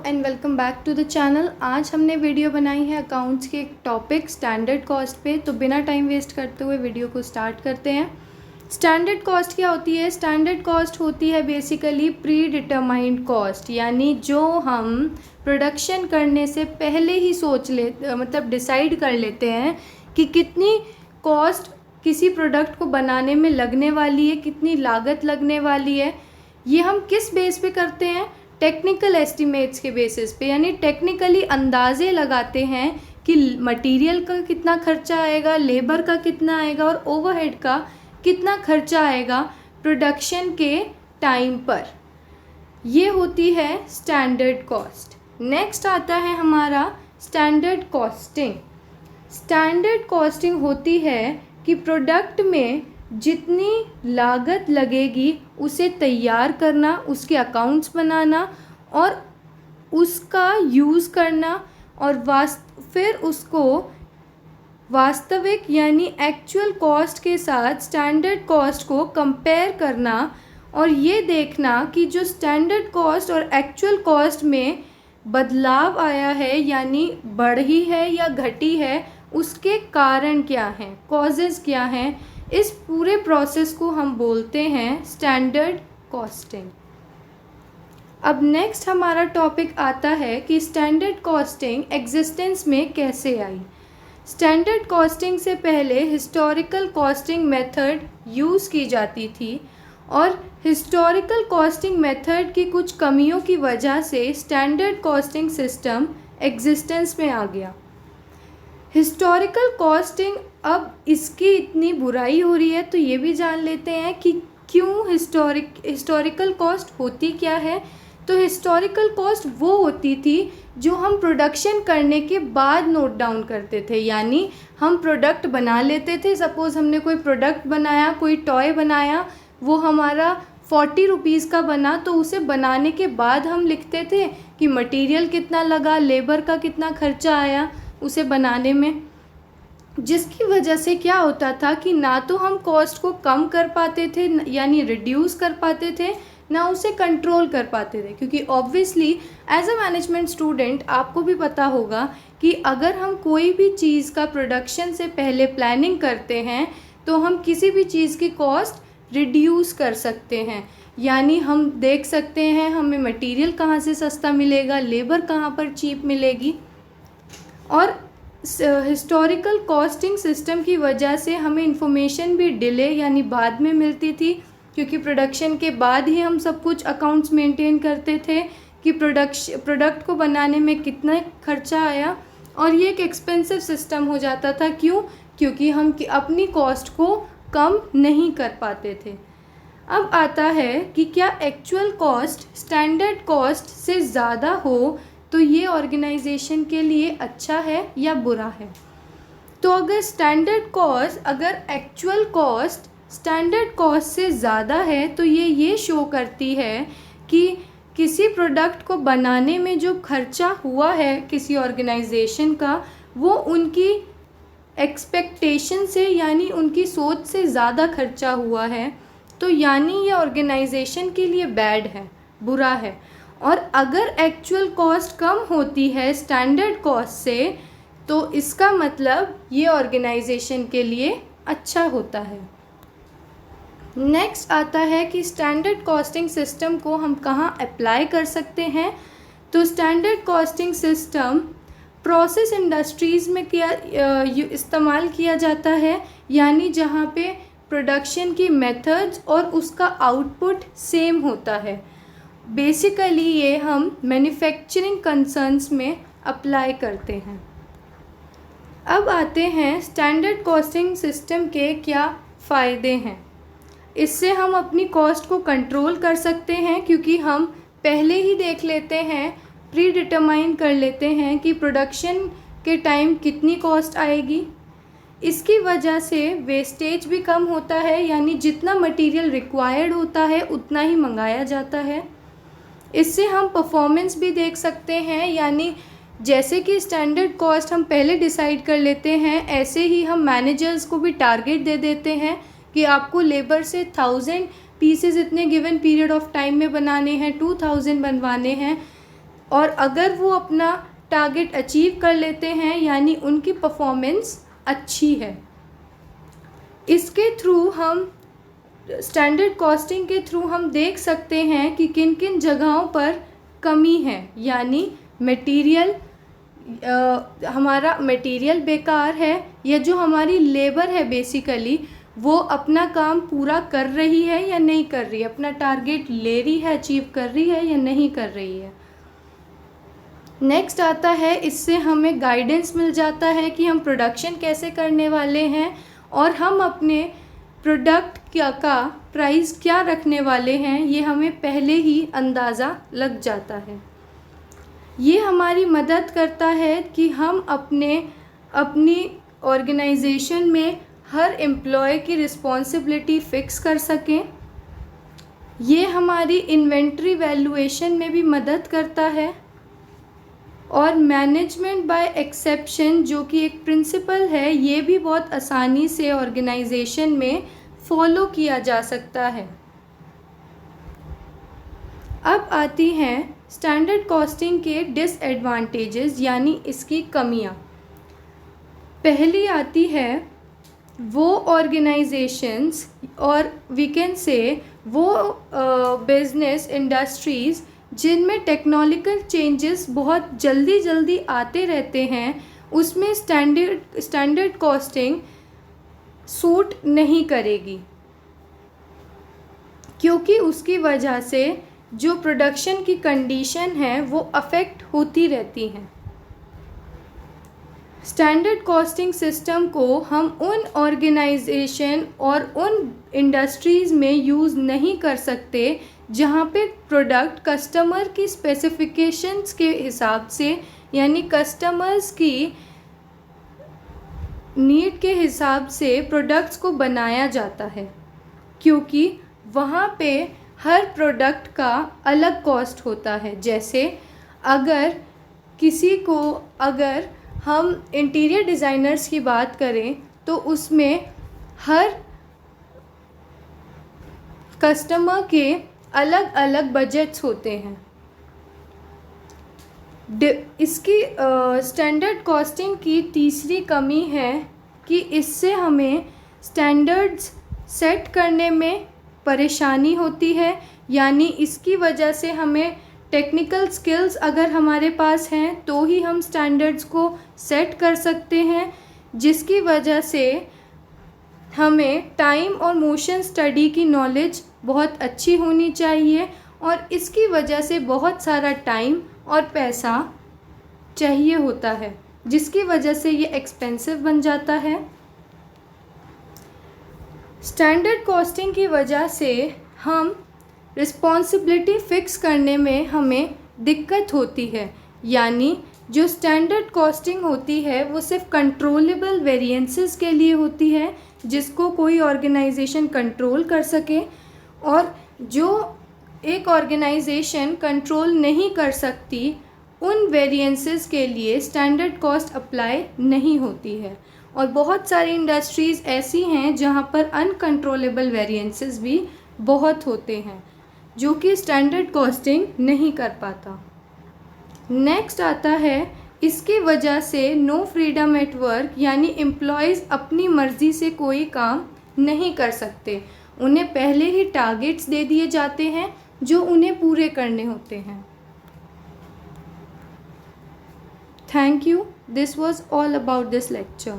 And welcome back to the channel. आज हमने video बनाई है अकाउंट्स के एक टॉपिक स्टैंडर्ड कॉस्ट पे। तो बिना टाइम वेस्ट करते हुए वीडियो को स्टार्ट करते हैं। स्टैंडर्ड कॉस्ट क्या होती है? स्टैंडर्ड कॉस्ट होती है बेसिकली प्री डिटरमाइंड कॉस्ट, यानी जो हम प्रोडक्शन करने से पहले ही मतलब डिसाइड कर लेते हैं कि कितनी कॉस्ट किसी प्रोडक्ट को बनाने में लगने वाली है, कितनी लागत लगने वाली है। ये हम किस बेस पे करते हैं? टेक्निकल एस्टिमेट्स के बेसिस पे, यानी टेक्निकली अंदाजे लगाते हैं कि मटेरियल का कितना खर्चा आएगा, लेबर का कितना आएगा और ओवरहेड का कितना खर्चा आएगा प्रोडक्शन के टाइम पर। ये होती है स्टैंडर्ड कॉस्ट। नेक्स्ट आता है हमारा स्टैंडर्ड कॉस्टिंग। स्टैंडर्ड कॉस्टिंग होती है कि प्रोडक्ट में जितनी लागत लगेगी उसे तैयार करना, उसके अकाउंट्स बनाना और उसका यूज़ करना और फिर उसको वास्तविक यानी एक्चुअल कॉस्ट के साथ स्टैंडर्ड कॉस्ट को कंपेयर करना और ये देखना कि जो स्टैंडर्ड कॉस्ट और एक्चुअल कॉस्ट में बदलाव आया है, यानी बढ़ी है या घटी है, उसके कारण क्या हैं, कॉजेज़ क्या हैं। इस पूरे प्रोसेस को हम बोलते हैं स्टैंडर्ड कॉस्टिंग। अब नेक्स्ट हमारा टॉपिक आता है कि स्टैंडर्ड कॉस्टिंग एग्जिस्टेंस में कैसे आई। स्टैंडर्ड कॉस्टिंग से पहले हिस्टोरिकल कॉस्टिंग मेथड यूज़ की जाती थी और हिस्टोरिकल कॉस्टिंग मेथड की कुछ कमियों की वजह से स्टैंडर्ड कॉस्टिंग सिस्टम एग्जिस्टेंस में आ गया। हिस्टोरिकल कॉस्टिंग, अब इसकी इतनी बुराई हो रही है तो ये भी जान लेते हैं कि क्यों हिस्टोरिकल कॉस्ट होती क्या है। तो हिस्टोरिकल कॉस्ट वो होती थी जो हम प्रोडक्शन करने के बाद नोट डाउन करते थे, यानी हम प्रोडक्ट बना लेते थे। सपोज़ हमने कोई प्रोडक्ट बनाया, कोई टॉय बनाया, वो हमारा 40 रुपीज़ का बना, तो उसे बनाने के बाद हम लिखते थे कि मटेरियल कितना लगा, लेबर का कितना खर्चा आया उसे बनाने में। जिसकी वजह से क्या होता था कि ना तो हम कॉस्ट को कम कर पाते थे यानी रिड्यूस कर पाते थे, ना उसे कंट्रोल कर पाते थे, क्योंकि obviously as a management student आपको भी पता होगा कि अगर हम कोई भी चीज़ का प्रोडक्शन से पहले प्लानिंग करते हैं तो हम किसी भी चीज़ की कॉस्ट रिड्यूस कर सकते हैं। यानी हम देख सकते हैं हमें मटेरियल कहाँ से सस्ता मिलेगा, लेबर कहाँ पर चीप मिलेगी। और हिस्टोरिकल कॉस्टिंग सिस्टम की वजह से हमें इंफॉर्मेशन भी डिले यानी बाद में मिलती थी, क्योंकि प्रोडक्शन के बाद ही हम सब कुछ अकाउंट्स मेंटेन करते थे कि प्रोडक्ट को बनाने में कितना खर्चा आया। और ये एक एक्सपेंसिव सिस्टम हो जाता था। क्यों? क्योंकि हम अपनी कॉस्ट को कम नहीं कर पाते थे। अब आता है कि क्या एक्चुअल कॉस्ट स्टैंडर्ड कॉस्ट से ज़्यादा हो तो ये ऑर्गेनाइजेशन के लिए अच्छा है या बुरा है। तो अगर एक्चुअल कॉस्ट स्टैंडर्ड कॉस्ट से ज़्यादा है तो ये शो करती है कि किसी प्रोडक्ट को बनाने में जो खर्चा हुआ है किसी ऑर्गेनाइजेशन का, वो उनकी एक्सपेक्टेशन से यानी उनकी सोच से ज़्यादा खर्चा हुआ है, तो यानी ये ऑर्गेनाइजेशन के लिए बैड है, बुरा है। और अगर एक्चुअल कॉस्ट कम होती है स्टैंडर्ड कॉस्ट से तो इसका मतलब ये ऑर्गेनाइजेशन के लिए अच्छा होता है। नेक्स्ट आता है कि स्टैंडर्ड कॉस्टिंग सिस्टम को हम कहाँ अप्लाई कर सकते हैं। तो standard costing system process industries में इस्तेमाल किया जाता है, यानी जहाँ पे प्रोडक्शन की मेथड्स और उसका आउटपुट सेम होता है। बेसिकली ये हम मैन्युफैक्चरिंग कंसर्न्स में अप्लाई करते हैं। अब आते हैं स्टैंडर्ड कॉस्टिंग सिस्टम के क्या फ़ायदे हैं। इससे हम अपनी कॉस्ट को कंट्रोल कर सकते हैं, क्योंकि हम पहले ही देख लेते हैं, प्री डिटरमाइन कर लेते हैं कि प्रोडक्शन के टाइम कितनी कॉस्ट आएगी। इसकी वजह से वेस्टेज भी कम होता है, यानी जितना मटेरियल रिक्वायर्ड होता है उतना ही मंगाया जाता है। इससे हम परफॉर्मेंस भी देख सकते हैं, यानी जैसे कि स्टैंडर्ड कॉस्ट हम पहले डिसाइड कर लेते हैं, ऐसे ही हम मैनेजर्स को भी टारगेट दे देते हैं कि आपको लेबर से 1000 पीसेस इतने गिवन पीरियड ऑफ टाइम में बनाने हैं, 2000 बनवाने हैं। और अगर वो अपना टारगेट अचीव कर लेते हैं यानी उनकी परफॉर्मेंस अच्छी है। इसके थ्रू हम स्टैंडर्ड कॉस्टिंग के थ्रू हम देख सकते हैं कि किन किन जगहों पर कमी है, यानी मटेरियल, हमारा मटेरियल बेकार है या जो हमारी लेबर है बेसिकली वो अपना काम पूरा कर रही है या नहीं कर रही है, अपना टारगेट ले रही है, अचीव कर रही है या नहीं कर रही है। नेक्स्ट आता है, इससे हमें गाइडेंस मिल जाता है कि हम प्रोडक्शन कैसे करने वाले हैं और हम अपने प्रोडक्ट का प्राइस क्या रखने वाले हैं, ये हमें पहले ही अंदाज़ा लग जाता है। ये हमारी मदद करता है कि हम अपनी ऑर्गेनाइजेशन में हर एम्प्लॉय की रिस्पॉन्सिबिलिटी फ़िक्स कर सकें। ये हमारी इन्वेंट्री वैल्यूएशन में भी मदद करता है और मैनेजमेंट बाय एक्सेप्शन जो कि एक प्रिंसिपल है, ये भी बहुत आसानी से ऑर्गेनाइजेशन में फॉलो किया जा सकता है। अब आती हैं स्टैंडर्ड कॉस्टिंग के डिसएडवांटेजेस यानी इसकी कमियां। पहली आती है वो ऑर्गेनाइजेशंस और वी कैन से वो बिजनेस इंडस्ट्रीज़ जिनमें टेक्नोलॉजिकल चेंजेस बहुत जल्दी आते रहते हैं, उसमें स्टैंडर्ड कॉस्टिंग सूट नहीं करेगी, क्योंकि उसकी वजह से जो प्रोडक्शन की कंडीशन है वो अफेक्ट होती रहती हैं। स्टैंडर्ड कॉस्टिंग सिस्टम को हम उन ऑर्गेनाइजेशन और उन इंडस्ट्रीज़ में यूज़ नहीं कर सकते जहाँ पे प्रोडक्ट कस्टमर की स्पेसिफिकेशंस के हिसाब से यानी कस्टमर्स की नीड के हिसाब से प्रोडक्ट्स को बनाया जाता है, क्योंकि वहाँ पे हर प्रोडक्ट का अलग कॉस्ट होता है। जैसे अगर हम इंटीरियर डिज़ाइनर्स की बात करें तो उसमें हर कस्टमर के अलग अलग बजट्स होते हैं। इसकी स्टैंडर्ड कॉस्टिंग की तीसरी कमी है कि इससे हमें स्टैंडर्ड्स सेट करने में परेशानी होती है, यानी इसकी वजह से हमें टेक्निकल स्किल्स अगर हमारे पास हैं तो ही हम स्टैंडर्ड्स को सेट कर सकते हैं, जिसकी वजह से हमें टाइम और मोशन स्टडी की नॉलेज बहुत अच्छी होनी चाहिए और इसकी वजह से बहुत सारा टाइम और पैसा चाहिए होता है, जिसकी वजह से ये एक्सपेंसिव बन जाता है। स्टैंडर्ड कॉस्टिंग की वजह से हम रिस्पॉन्सिबिलिटी फ़िक्स करने में हमें दिक्कत होती है, यानी जो स्टैंडर्ड कॉस्टिंग होती है वो सिर्फ कंट्रोलेबल वेरिएंसेस के लिए होती है जिसको कोई ऑर्गेनाइजेशन कंट्रोल कर सके, और जो एक ऑर्गेनाइजेशन कंट्रोल नहीं कर सकती उन वेरिएंसेस के लिए स्टैंडर्ड कॉस्ट अप्लाई नहीं होती है। और बहुत सारी इंडस्ट्रीज़ ऐसी हैं जहाँ पर अनकंट्रोलेबल वेरिएंसेस भी बहुत होते हैं जो कि स्टैंडर्ड कॉस्टिंग नहीं कर पाता। नेक्स्ट आता है, इसकी वजह से नो फ्रीडम एट वर्क, यानी एम्प्लॉयज़ अपनी मर्ज़ी से कोई काम नहीं कर सकते, उन्हें पहले ही टारगेट्स दे दिए जाते हैं जो उन्हें पूरे करने होते हैं। Thank you. This was all about this lecture.